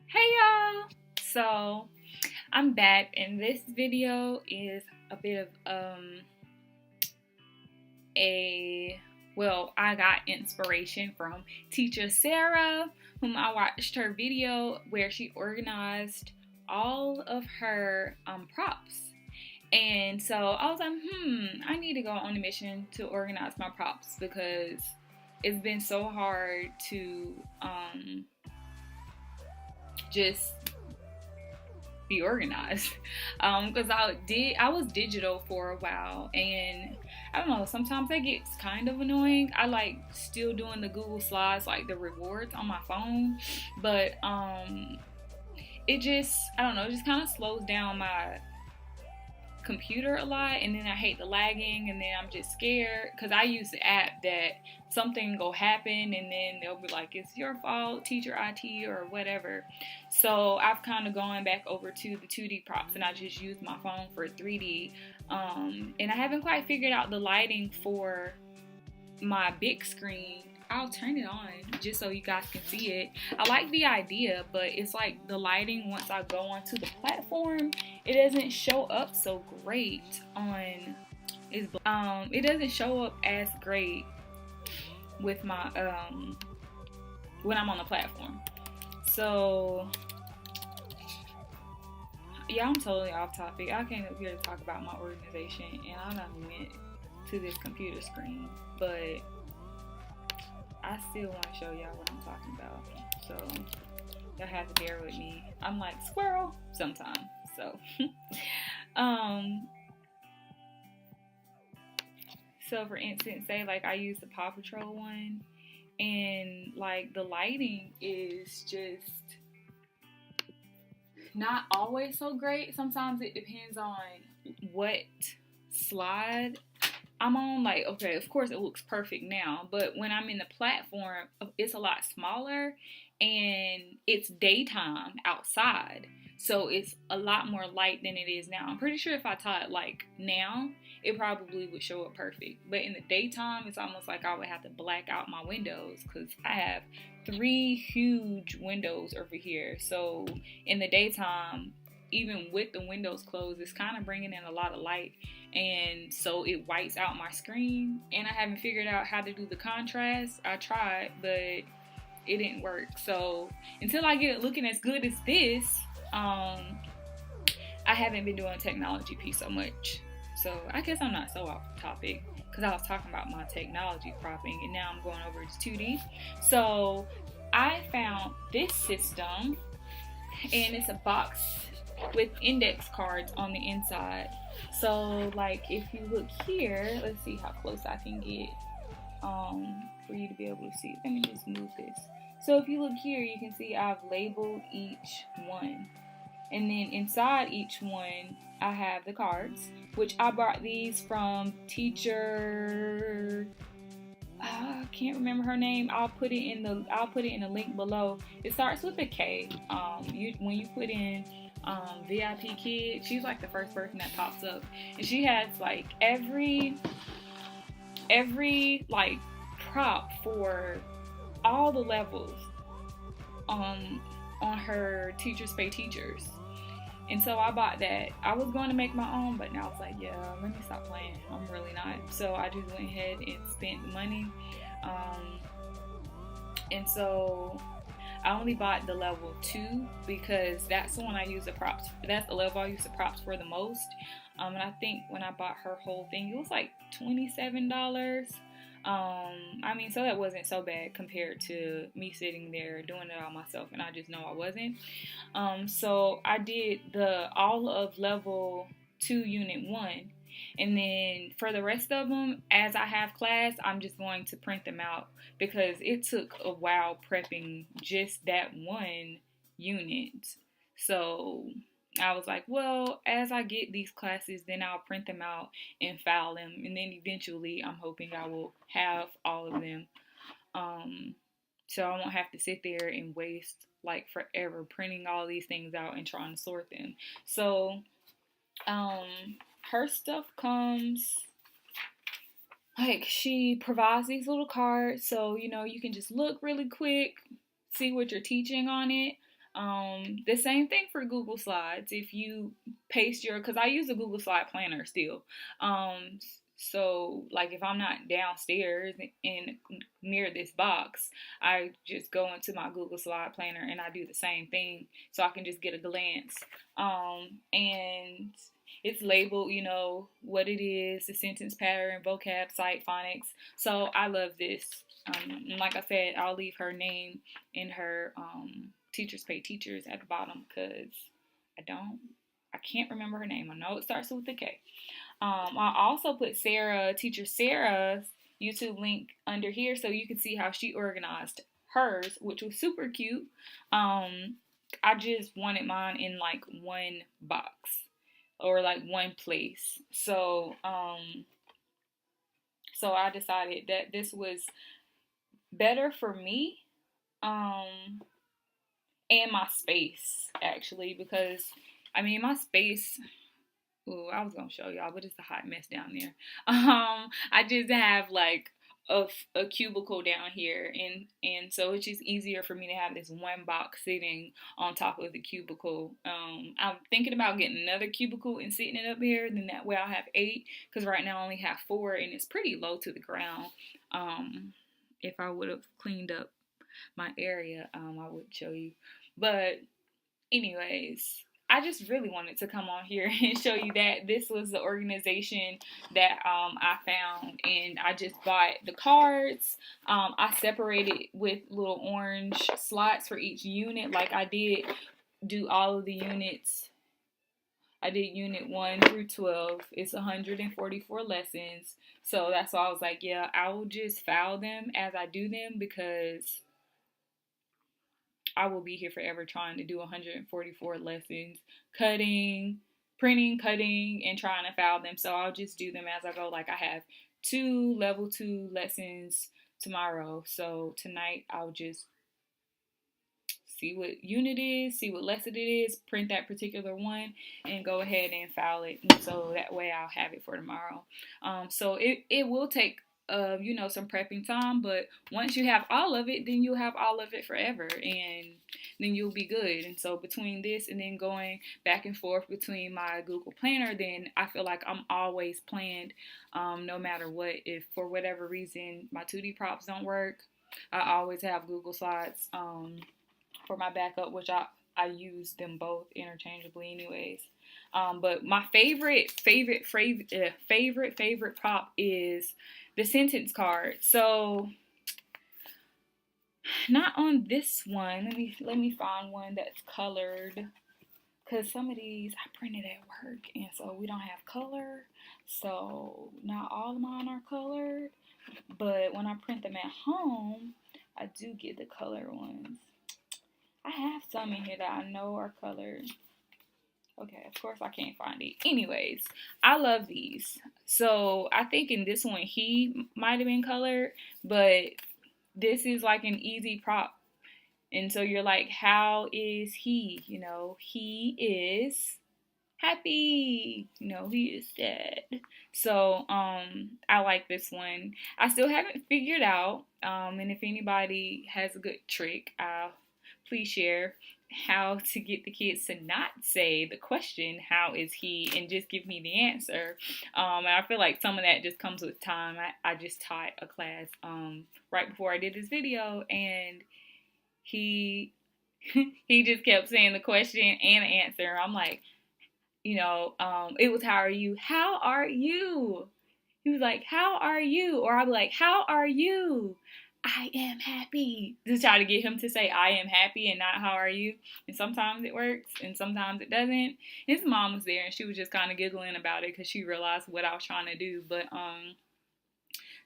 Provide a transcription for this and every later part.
Hey y'all! So I'm back, and this video is a bit of a I got inspiration from teacher Sarah, whom I watched her video where she organized all of her props. And so I was like, I need to go on a mission to organize my props because it's been so hard to just be organized because I was digital for a while, and I don't know, sometimes that gets kind of annoying. I like still doing the Google Slides, like the rewards on my phone, but it just, I don't know, it just kind of slows down my computer a lot, and then I hate the lagging, and then I'm just scared because I use the app that something will happen and then they'll be like, it's your fault, teacher IT or whatever. So I've kind of gone back over to the 2D props, and I just use my phone for 3D. And I haven't quite figured out the lighting for my big screen. I'll turn it on just so you guys can see it. I like the idea, but it's like the lighting once I go onto the platform, it doesn't show up so great on it doesn't show up as great with my when I'm on the platform. So yeah, I'm totally off topic. I came up here to talk about my organization, and I done went to this computer screen, but I still want to show y'all what I'm talking about. So y'all have to bear with me. I'm like squirrel sometimes. So so for instance, say like I use the Paw Patrol one, and like the lighting is just not always so great. Sometimes it depends on what slide I'm on. Like, okay, of course it looks perfect now, but when I'm in the platform, it's a lot smaller, and it's daytime outside, so it's a lot more light than it is now. I'm pretty sure if I taught like now, it probably would show up perfect, but in the daytime, it's almost like I would have to black out my windows because I have 3 huge windows over here. So in the daytime, even with the windows closed, it's kind of bringing in a lot of light, and so it whites out my screen. And I haven't figured out how to do the contrast. I tried, but it didn't work. So until I get it looking as good as this, I haven't been doing technology piece so much. So I guess I'm not so off topic because I was talking about my technology propping, and now I'm going over to 2D. So I found this system, and it's a box with index cards on the inside. So like if you look here, let's see how close I can get for you to be able to see. Let me just move this. So if you look here, you can see I've labeled each one, and then inside each one I have the cards, which I bought these from teacher, I can't remember her name. I'll put it in the link below. It starts with a K. When you put in VIPKID, she's like the first person that pops up, and she has like every like prop for all the levels on her Teachers Pay Teachers. And so I bought that. I was going to make my own, but now I was like, yeah, let me stop playing. I'm really not. So I just went ahead and spent the money. And so I only bought the level 2 because that's the one I use the props. That's the level I use the props for the most. And I think when I bought her whole thing, it was like $27. I mean, so that wasn't so bad compared to me sitting there doing it all myself, and I just know I wasn't. So I did all of level 2 unit 1, and then for the rest of them, as I have class, I'm just going to print them out because it took a while prepping just that one unit. So I was like, well, as I get these classes, then I'll print them out and file them, and then eventually I'm hoping I will have all of them. So I won't have to sit there and waste like forever printing all these things out and trying to sort them. So her stuff comes, like, she provides these little cards, so you know you can just look really quick, see what you're teaching on it. The same thing for Google Slides. If you paste because I use a Google Slide planner still. Um, so like if I'm not downstairs in near this box, I just go into my Google Slide planner and I do the same thing so I can just get a glance. And it's labeled, what it is, the sentence pattern, vocab, site, phonics. So I love this. And like I said, I'll leave her name in her Teachers Pay Teachers at the bottom because I can't remember her name. I know it starts with a K. I also put Teacher Sarah's YouTube link under here so you can see how she organized hers, which was super cute. I just wanted mine in like one box or like one place. So I decided that this was better for me and my space actually, because my space, ooh, I was gonna show y'all, but it's a hot mess down there. I just have like a cubicle down here, and so it's just easier for me to have this one box sitting on top of the cubicle. I'm thinking about getting another cubicle and sitting it up here. Then that way I'll have 8, because right now I only have 4, and it's pretty low to the ground. If I would have cleaned up my area, I would show you. But anyways, I just really wanted to come on here and show you that this was the organization that I found, and I just bought the cards. I separated with little orange slots for each unit, like I did do all of the units. I did unit 1 through 12. It's 144 lessons, so that's why I was like, yeah, I will just file them as I do them, because I will be here forever trying to do 144 lessons, printing, cutting, and trying to file them. So I'll just do them as I go. Like I have 2 level 2 lessons tomorrow. So tonight I'll just see what unit is, see what lesson it is, print that particular one, and go ahead and file it. And so that way I'll have it for tomorrow. So it will take some prepping time, but once you have all of it, then you'll have all of it forever, and then you'll be good. And so between this and then going back and forth between my Google Planner, then I feel like I'm always planned, no matter what. If for whatever reason my 2D props don't work, I always have Google Slides for my backup, which I use them both interchangeably anyways. But my favorite prop is the sentence card. So not on this one. Let me find one that's colored, because some of these I printed at work, and so we don't have color. So not all of mine are colored, but when I print them at home, I do get the color ones. I have some in here that I know are colored. Okay, of course I can't find it. Anyways, I love these. So I think in this one he might have been colored, but this is like an easy prop. And so you're like, how is he? He is happy. He is sad. So I like this one. I still haven't figured out, and if anybody has a good trick, please share how to get the kids to not say the question, how is he, and just give me the answer. And I feel like some of that just comes with time. I just taught a class right before I did this video, and he just kept saying the question and the answer. I'm like, it was, how are you? How are you? He was like, how are you? Or I'd be like, how are you? I am happy. Just try to get him to say I am happy and not how are you. And sometimes it works and sometimes it doesn't. His mom was there and she was just kind of giggling about it because she realized what I was trying to do. But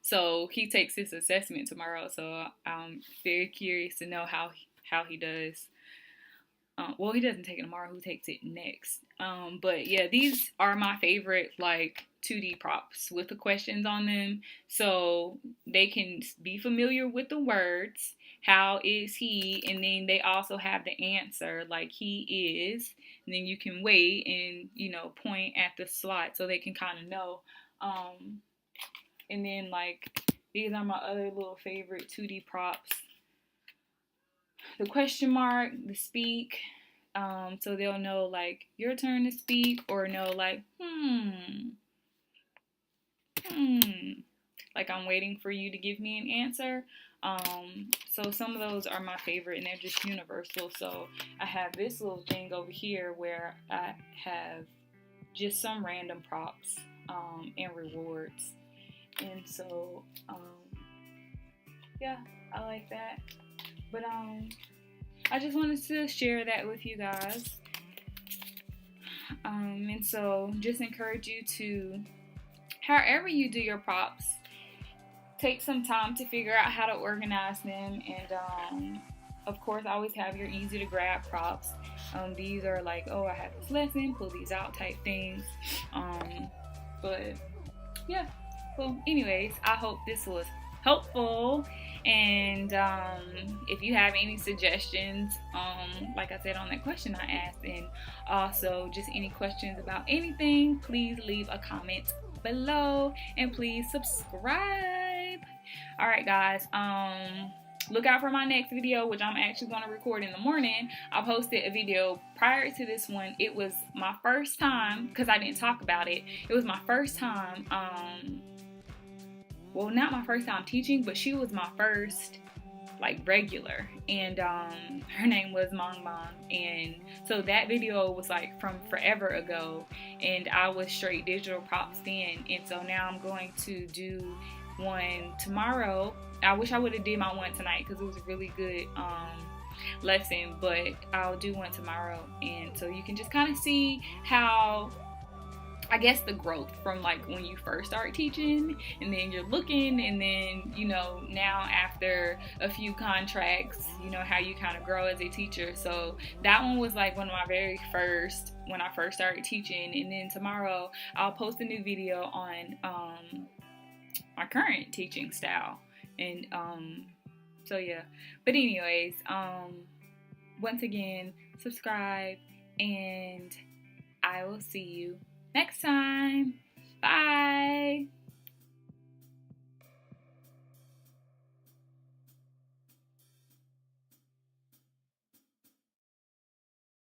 so he takes his assessment tomorrow, so I'm very curious to know how he does. Well, he doesn't take it tomorrow. Who takes it next? But yeah, these are my favorite 2D props with the questions on them, so they can be familiar with the words. How is he? And then they also have the answer, like he is. And then you can wait and point at the slot so they can kind of know. And then these are my other little favorite 2D props. the question mark, the speak. So they'll know like your turn to speak, or know like, like I'm waiting for you to give me an answer. So some of those are my favorite, and they're just universal. So I have this little thing over here where I have just some random props and rewards. And so, yeah, I like that. But I just wanted to share that with you guys. And so just encourage you to, however you do your props, take some time to figure out how to organize them. And of course, always have your easy to grab props. These are like, oh, I have this lesson, pull these out type things. But yeah, well, anyways, I hope this was helpful. And if you have any suggestions, like I said on that question I asked, and also just any questions about anything, please leave a comment below, and please subscribe. All right, guys, look out for my next video, which I'm actually going to record in the morning. I posted a video prior to this one. It was my first time, because I didn't talk about it. It was my first time, well, not my first time teaching, but she was my first like regular, and her name was Mong Mong. And so that video was like from forever ago, and I was straight digital props then. And so now I'm going to do one tomorrow. I wish I would have did my one tonight because it was a really good lesson, but I'll do one tomorrow. And so you can just kind of see how, I guess, the growth from like when you first start teaching, and then you're looking, and then, you know, now after a few contracts, you know, how you kind of grow as a teacher. So that one was like one of my very first, when I first started teaching. And then tomorrow I'll post a new video on my current teaching style. And so yeah, but anyways, once again, subscribe, and I will see you next time. Bye.